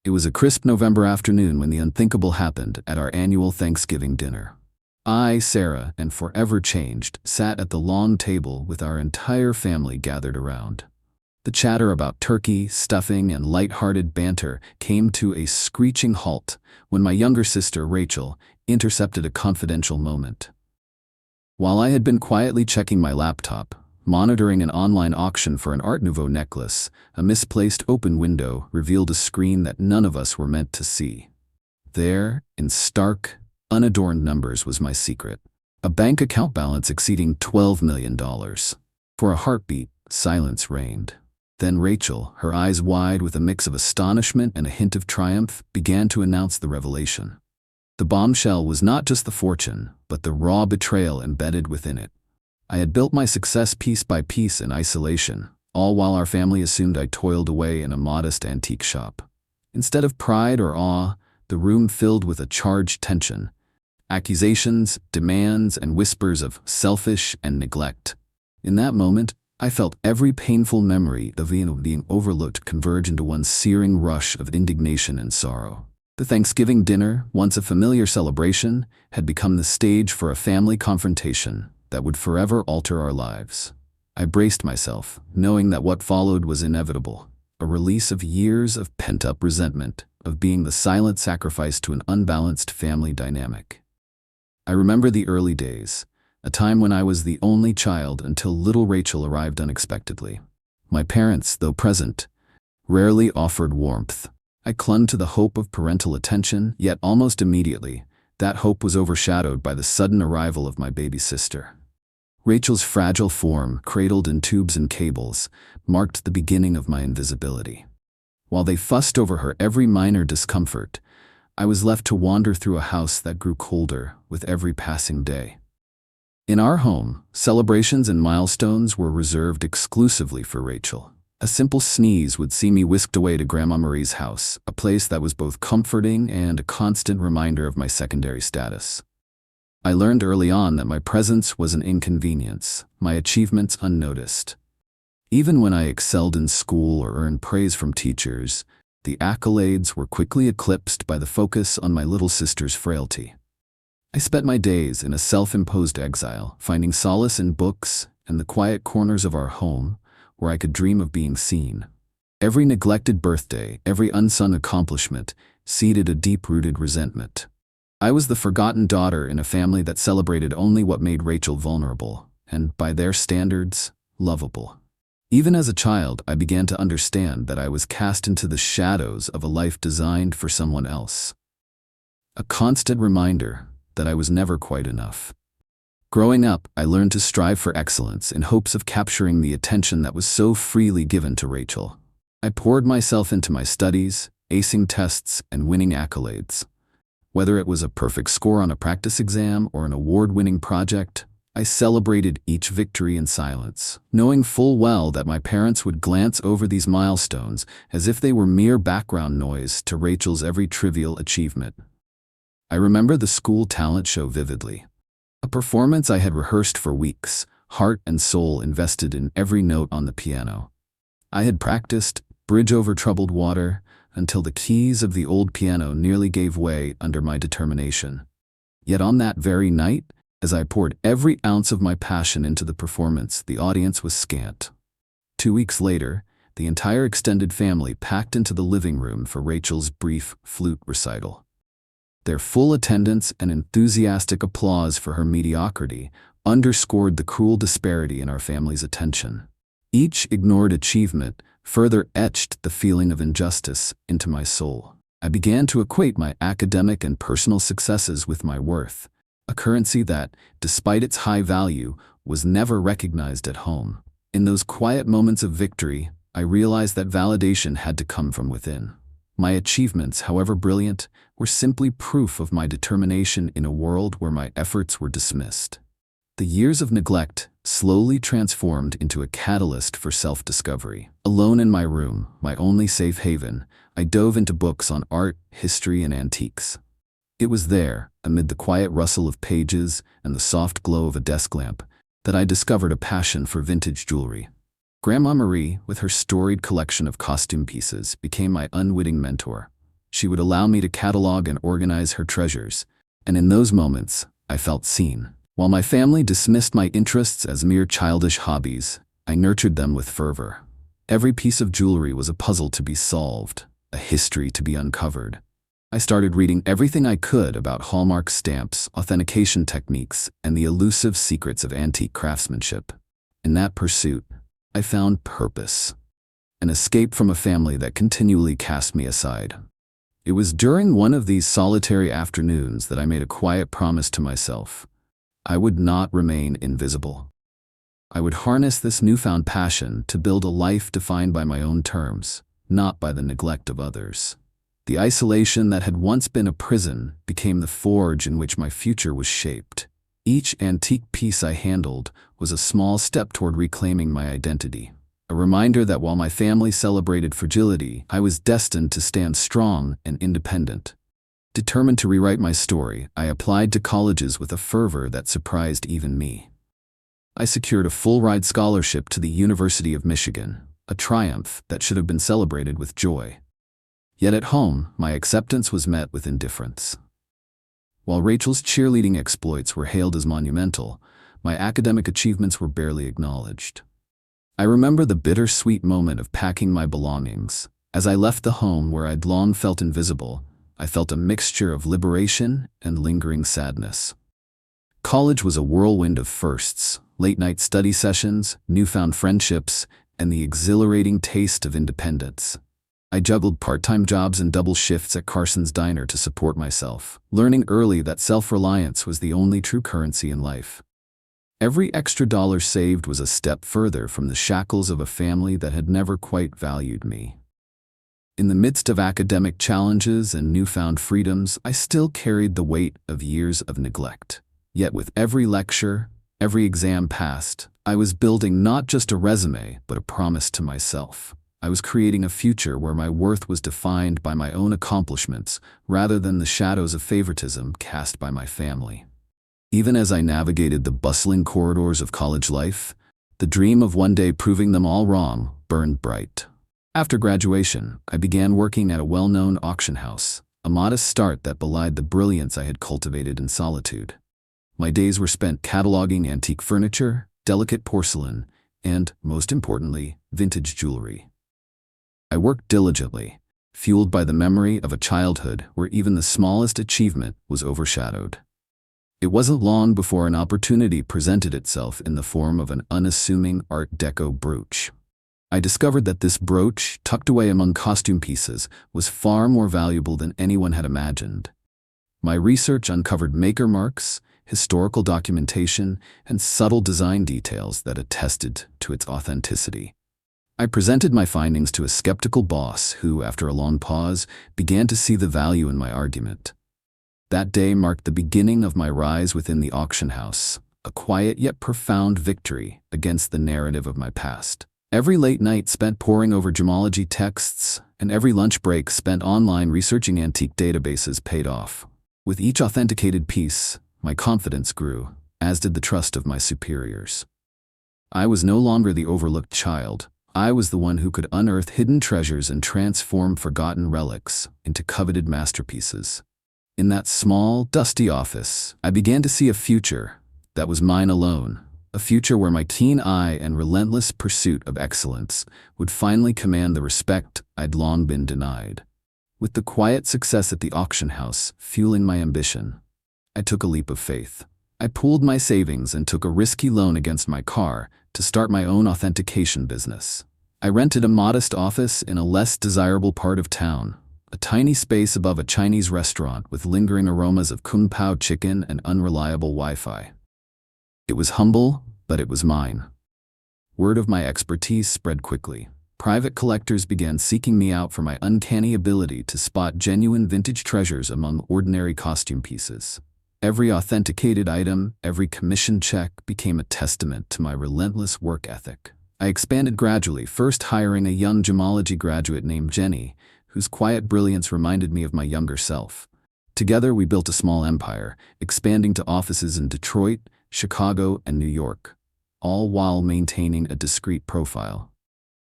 It was a crisp November afternoon when the unthinkable happened at our annual Thanksgiving dinner. I, Sarah, and Forever Changed sat at the long table with our entire family gathered around. The chatter about turkey, stuffing, and light-hearted banter came to a screeching halt when my younger sister, Rachel, intercepted a confidential moment. While I had been quietly checking my laptop, monitoring an online auction for an Art Nouveau necklace, a misplaced open window revealed a screen that none of us were meant to see. There, in stark, unadorned numbers, was my secret. A bank account balance exceeding $12 million. For a heartbeat, silence reigned. Then Rachel, her eyes wide with a mix of astonishment and a hint of triumph, began to announce the revelation. The bombshell was not just the fortune, but the raw betrayal embedded within it. I had built my success piece by piece in isolation, all while our family assumed I toiled away in a modest antique shop. Instead of pride or awe, the room filled with a charged tension. Accusations, demands, and whispers of selfish and neglect. In that moment, I felt every painful memory of being overlooked converge into one searing rush of indignation and sorrow. The Thanksgiving dinner, once a familiar celebration, had become the stage for a family confrontation that would forever alter our lives. I braced myself, knowing that what followed was inevitable, a release of years of pent-up resentment, of being the silent sacrifice to an unbalanced family dynamic. I remember the early days, a time when I was the only child until little Rachel arrived unexpectedly. My parents, though present, rarely offered warmth. I clung to the hope of parental attention, yet almost immediately, that hope was overshadowed by the sudden arrival of my baby sister. Rachel's fragile form, cradled in tubes and cables, marked the beginning of my invisibility. While they fussed over her every minor discomfort, I was left to wander through a house that grew colder with every passing day. In our home, celebrations and milestones were reserved exclusively for Rachel. A simple sneeze would see me whisked away to Grandma Marie's house, a place that was both comforting and a constant reminder of my secondary status. I learned early on that my presence was an inconvenience, my achievements unnoticed. Even when I excelled in school or earned praise from teachers, the accolades were quickly eclipsed by the focus on my little sister's frailty. I spent my days in a self-imposed exile, finding solace in books and the quiet corners of our home where I could dream of being seen. Every neglected birthday, every unsung accomplishment, seeded a deep-rooted resentment. I was the forgotten daughter in a family that celebrated only what made Rachel vulnerable, and, by their standards, lovable. Even as a child, I began to understand that I was cast into the shadows of a life designed for someone else. A constant reminder that I was never quite enough. Growing up, I learned to strive for excellence in hopes of capturing the attention that was so freely given to Rachel. I poured myself into my studies, acing tests and winning accolades. Whether it was a perfect score on a practice exam or an award-winning project, I celebrated each victory in silence, knowing full well that my parents would glance over these milestones as if they were mere background noise to Rachel's every trivial achievement. I remember the school talent show vividly. A performance I had rehearsed for weeks, heart and soul invested in every note on the piano. I had practiced Bridge Over Troubled Water until the keys of the old piano nearly gave way under my determination. Yet on that very night, as I poured every ounce of my passion into the performance, the audience was scant. 2 weeks later, the entire extended family packed into the living room for Rachel's brief flute recital. Their full attendance and enthusiastic applause for her mediocrity underscored the cruel disparity in our family's attention. Each ignored achievement further etched the feeling of injustice into my soul. I began to equate my academic and personal successes with my worth, a currency that, despite its high value, was never recognized at home. In those quiet moments of victory, I realized that validation had to come from within. My achievements, however brilliant, were simply proof of my determination in a world where my efforts were dismissed. The years of neglect slowly transformed into a catalyst for self-discovery. Alone in my room, my only safe haven, I dove into books on art, history, and antiques. It was there, amid the quiet rustle of pages and the soft glow of a desk lamp, that I discovered a passion for vintage jewelry. Grandma Marie, with her storied collection of costume pieces, became my unwitting mentor. She would allow me to catalog and organize her treasures, and in those moments, I felt seen. While my family dismissed my interests as mere childish hobbies, I nurtured them with fervor. Every piece of jewelry was a puzzle to be solved, a history to be uncovered. I started reading everything I could about hallmark stamps, authentication techniques, and the elusive secrets of antique craftsmanship. In that pursuit, I found purpose, an escape from a family that continually cast me aside. It was during one of these solitary afternoons that I made a quiet promise to myself. I would not remain invisible. I would harness this newfound passion to build a life defined by my own terms, not by the neglect of others. The isolation that had once been a prison became the forge in which my future was shaped. Each antique piece I handled was a small step toward reclaiming my identity, a reminder that while my family celebrated fragility, I was destined to stand strong and independent. Determined to rewrite my story, I applied to colleges with a fervor that surprised even me. I secured a full-ride scholarship to the University of Michigan, a triumph that should have been celebrated with joy. Yet at home, my acceptance was met with indifference. While Rachel's cheerleading exploits were hailed as monumental, my academic achievements were barely acknowledged. I remember the bittersweet moment of packing my belongings. As I left the home where I'd long felt invisible, I felt a mixture of liberation and lingering sadness. College was a whirlwind of firsts, late-night study sessions, newfound friendships, and the exhilarating taste of independence. I juggled part-time jobs and double shifts at Carson's Diner to support myself, learning early that self-reliance was the only true currency in life. Every extra dollar saved was a step further from the shackles of a family that had never quite valued me. In the midst of academic challenges and newfound freedoms, I still carried the weight of years of neglect. Yet with every lecture, every exam passed, I was building not just a resume, but a promise to myself. I was creating a future where my worth was defined by my own accomplishments, rather than the shadows of favoritism cast by my family. Even as I navigated the bustling corridors of college life, the dream of one day proving them all wrong burned bright. After graduation, I began working at a well-known auction house, a modest start that belied the brilliance I had cultivated in solitude. My days were spent cataloging antique furniture, delicate porcelain, and, most importantly, vintage jewelry. I worked diligently, fueled by the memory of a childhood where even the smallest achievement was overshadowed. It wasn't long before an opportunity presented itself in the form of an unassuming Art Deco brooch. I discovered that this brooch, tucked away among costume pieces, was far more valuable than anyone had imagined. My research uncovered maker marks, historical documentation, and subtle design details that attested to its authenticity. I presented my findings to a skeptical boss who, after a long pause, began to see the value in my argument. That day marked the beginning of my rise within the auction house, a quiet yet profound victory against the narrative of my past. Every late night spent poring over gemology texts, and every lunch break spent online researching antique databases paid off. With each authenticated piece, my confidence grew, as did the trust of my superiors. I was no longer the overlooked child. I was the one who could unearth hidden treasures and transform forgotten relics into coveted masterpieces. In that small, dusty office, I began to see a future that was mine alone, a future where my keen eye and relentless pursuit of excellence would finally command the respect I'd long been denied. With the quiet success at the auction house fueling my ambition, I took a leap of faith. I pooled my savings and took a risky loan against my car to start my own authentication business. I rented a modest office in a less desirable part of town, a tiny space above a Chinese restaurant with lingering aromas of kung pao chicken and unreliable Wi-Fi. It was humble, but it was mine. Word of my expertise spread quickly. Private collectors began seeking me out for my uncanny ability to spot genuine vintage treasures among ordinary costume pieces. Every authenticated item, every commission check became a testament to my relentless work ethic. I expanded gradually, first hiring a young gemology graduate named Jenny, whose quiet brilliance reminded me of my younger self. Together we built a small empire, expanding to offices in Detroit, Chicago, and New York, all while maintaining a discreet profile.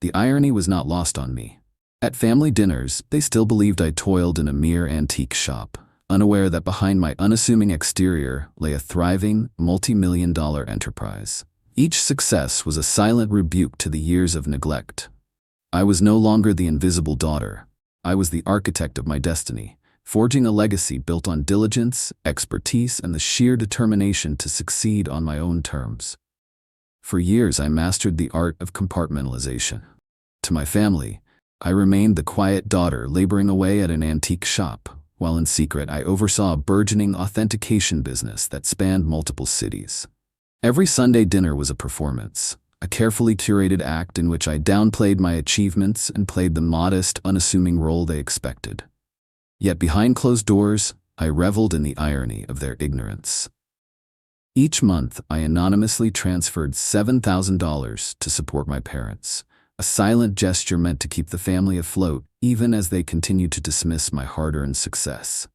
The irony was not lost on me. At family dinners, they still believed I toiled in a mere antique shop, unaware that behind my unassuming exterior lay a thriving, multi-million-dollar enterprise. Each success was a silent rebuke to the years of neglect. I was no longer the invisible daughter. I was the architect of my destiny, forging a legacy built on diligence, expertise, and the sheer determination to succeed on my own terms. For years, I mastered the art of compartmentalization. To my family, I remained the quiet daughter laboring away at an antique shop, while in secret I oversaw a burgeoning authentication business that spanned multiple cities. Every Sunday dinner was a performance, a carefully curated act in which I downplayed my achievements and played the modest, unassuming role they expected. Yet behind closed doors, I reveled in the irony of their ignorance. Each month, I anonymously transferred $7,000 to support my parents, a silent gesture meant to keep the family afloat, even as they continued to dismiss my hard-earned success.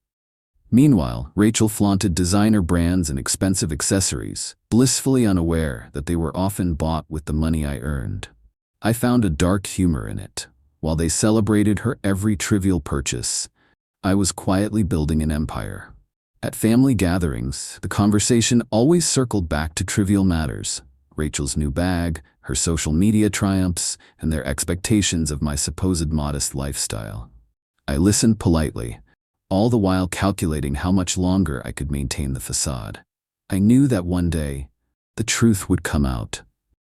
Meanwhile, Rachel flaunted designer brands and expensive accessories, blissfully unaware that they were often bought with the money I earned. I found a dark humor in it. While they celebrated her every trivial purchase, I was quietly building an empire. At family gatherings, the conversation always circled back to trivial matters: Rachel's new bag, her social media triumphs, and their expectations of my supposed modest lifestyle. I listened politely, all the while calculating how much longer I could maintain the facade. I knew that one day, the truth would come out,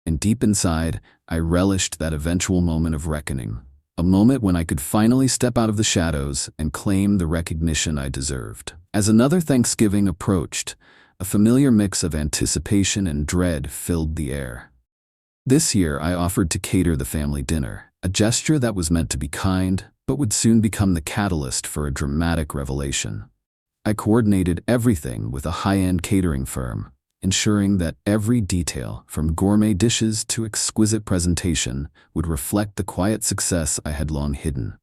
and deep inside, I relished that eventual moment of reckoning, a moment when I could finally step out of the shadows and claim the recognition I deserved. As another Thanksgiving approached, a familiar mix of anticipation and dread filled the air. This year, I offered to cater the family dinner, a gesture that was meant to be kind, but would soon become the catalyst for a dramatic revelation. I coordinated everything with a high-end catering firm, ensuring that every detail, from gourmet dishes to exquisite presentation, would reflect the quiet success I had long hidden.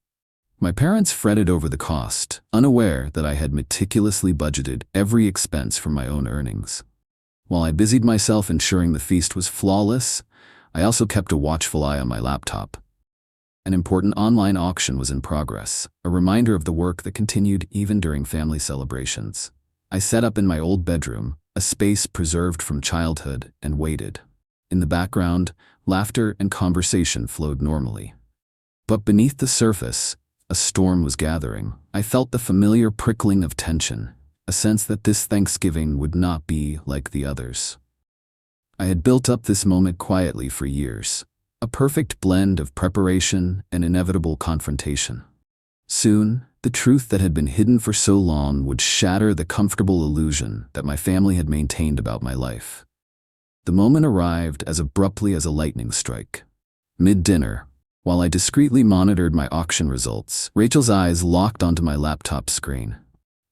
My parents fretted over the cost, unaware that I had meticulously budgeted every expense from my own earnings. While I busied myself ensuring the feast was flawless, I also kept a watchful eye on my laptop. An important online auction was in progress, a reminder of the work that continued even during family celebrations. I set up in my old bedroom, a space preserved from childhood, and waited. In the background, laughter and conversation flowed normally. But beneath the surface, a storm was gathering. I felt the familiar prickling of tension, a sense that this Thanksgiving would not be like the others. I had built up this moment quietly for years, a perfect blend of preparation and inevitable confrontation. Soon, the truth that had been hidden for so long would shatter the comfortable illusion that my family had maintained about my life. The moment arrived as abruptly as a lightning strike. Mid-dinner, while I discreetly monitored my auction results, Rachel's eyes locked onto my laptop screen.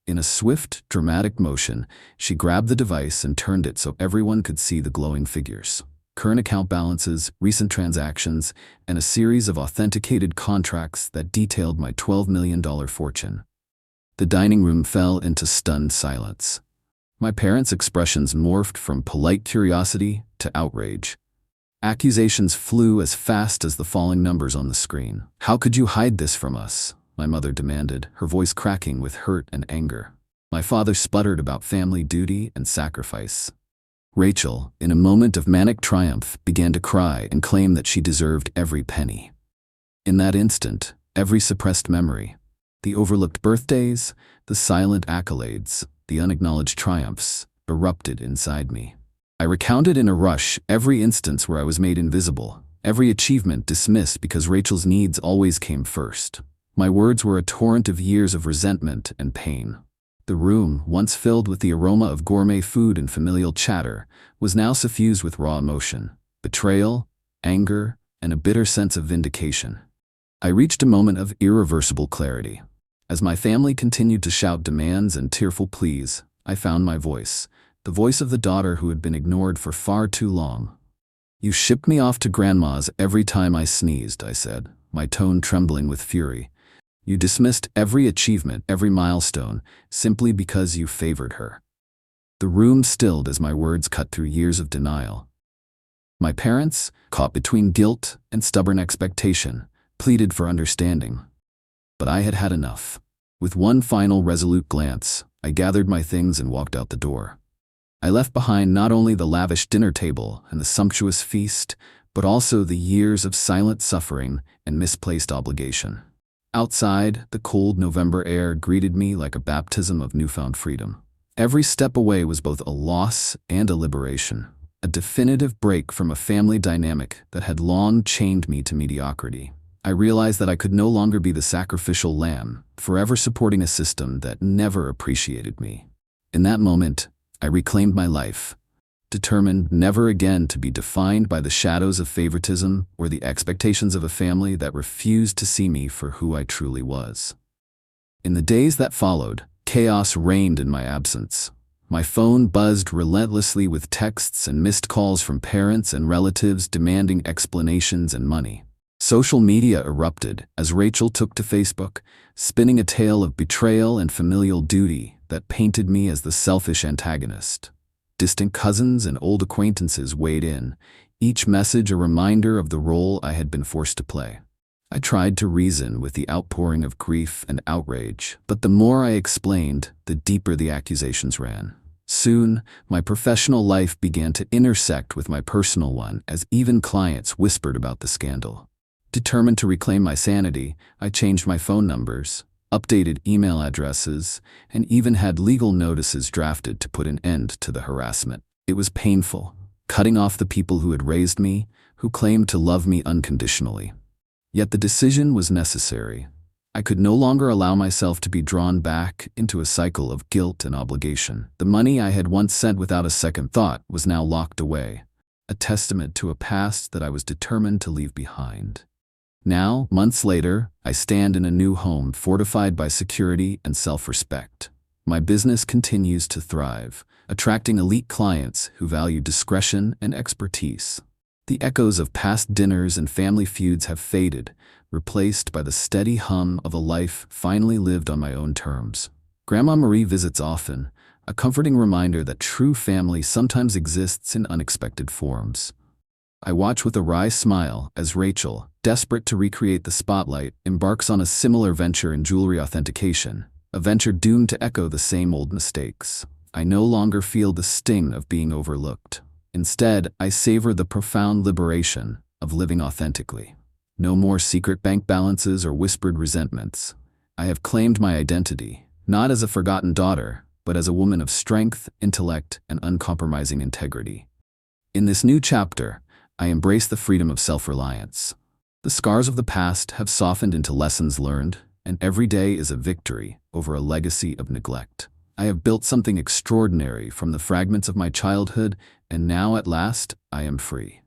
In a swift, dramatic motion, she grabbed the device and turned it so everyone could see the glowing figures: current account balances, recent transactions, and a series of authenticated contracts that detailed my $12 million fortune. The dining room fell into stunned silence. My parents' expressions morphed from polite curiosity to outrage. Accusations flew as fast as the falling numbers on the screen. "How could you hide this from us?" my mother demanded, her voice cracking with hurt and anger. My father sputtered about family duty and sacrifice. Rachel, in a moment of manic triumph, began to cry and claim that she deserved every penny. In that instant, every suppressed memory, the overlooked birthdays, the silent accolades, the unacknowledged triumphs, erupted inside me. I recounted in a rush every instance where I was made invisible, every achievement dismissed because Rachel's needs always came first. My words were a torrent of years of resentment and pain. The room, once filled with the aroma of gourmet food and familial chatter, was now suffused with raw emotion: betrayal, anger, and a bitter sense of vindication. I reached a moment of irreversible clarity. As my family continued to shout demands and tearful pleas, I found my voice, the voice of the daughter who had been ignored for far too long. "You shipped me off to Grandma's every time I sneezed," I said, my tone trembling with fury. "You dismissed every achievement, every milestone, simply because you favored her." The room stilled as my words cut through years of denial. My parents, caught between guilt and stubborn expectation, pleaded for understanding. But I had had enough. With one final resolute glance, I gathered my things and walked out the door. I left behind not only the lavish dinner table and the sumptuous feast, but also the years of silent suffering and misplaced obligation. Outside, the cold November air greeted me like a baptism of newfound freedom. Every step away was both a loss and a liberation, a definitive break from a family dynamic that had long chained me to mediocrity. I realized that I could no longer be the sacrificial lamb, forever supporting a system that never appreciated me. In that moment, I reclaimed my life, determined never again to be defined by the shadows of favoritism or the expectations of a family that refused to see me for who I truly was. In the days that followed, chaos reigned in my absence. My phone buzzed relentlessly with texts and missed calls from parents and relatives demanding explanations and money. Social media erupted as Rachel took to Facebook, spinning a tale of betrayal and familial duty that painted me as the selfish antagonist. Distant cousins and old acquaintances weighed in, each message a reminder of the role I had been forced to play. I tried to reason with the outpouring of grief and outrage, but the more I explained, the deeper the accusations ran. Soon, my professional life began to intersect with my personal one as even clients whispered about the scandal. Determined to reclaim my sanity, I changed my phone numbers, updated email addresses, and even had legal notices drafted to put an end to the harassment. It was painful, cutting off the people who had raised me, who claimed to love me unconditionally. Yet the decision was necessary. I could no longer allow myself to be drawn back into a cycle of guilt and obligation. The money I had once sent without a second thought was now locked away, a testament to a past that I was determined to leave behind. Now, months later, I stand in a new home fortified by security and self-respect. My business continues to thrive, attracting elite clients who value discretion and expertise. The echoes of past dinners and family feuds have faded, replaced by the steady hum of a life finally lived on my own terms. Grandma Marie visits often, a comforting reminder that true family sometimes exists in unexpected forms. I watch with a wry smile as Rachel, desperate to recreate the spotlight, embarks on a similar venture in jewelry authentication, a venture doomed to echo the same old mistakes. I no longer feel the sting of being overlooked. Instead, I savor the profound liberation of living authentically. No more secret bank balances or whispered resentments. I have claimed my identity, not as a forgotten daughter, but as a woman of strength, intellect, and uncompromising integrity. In this new chapter, I embrace the freedom of self-reliance. The scars of the past have softened into lessons learned, and every day is a victory over a legacy of neglect. I have built something extraordinary from the fragments of my childhood, and now at last I am free.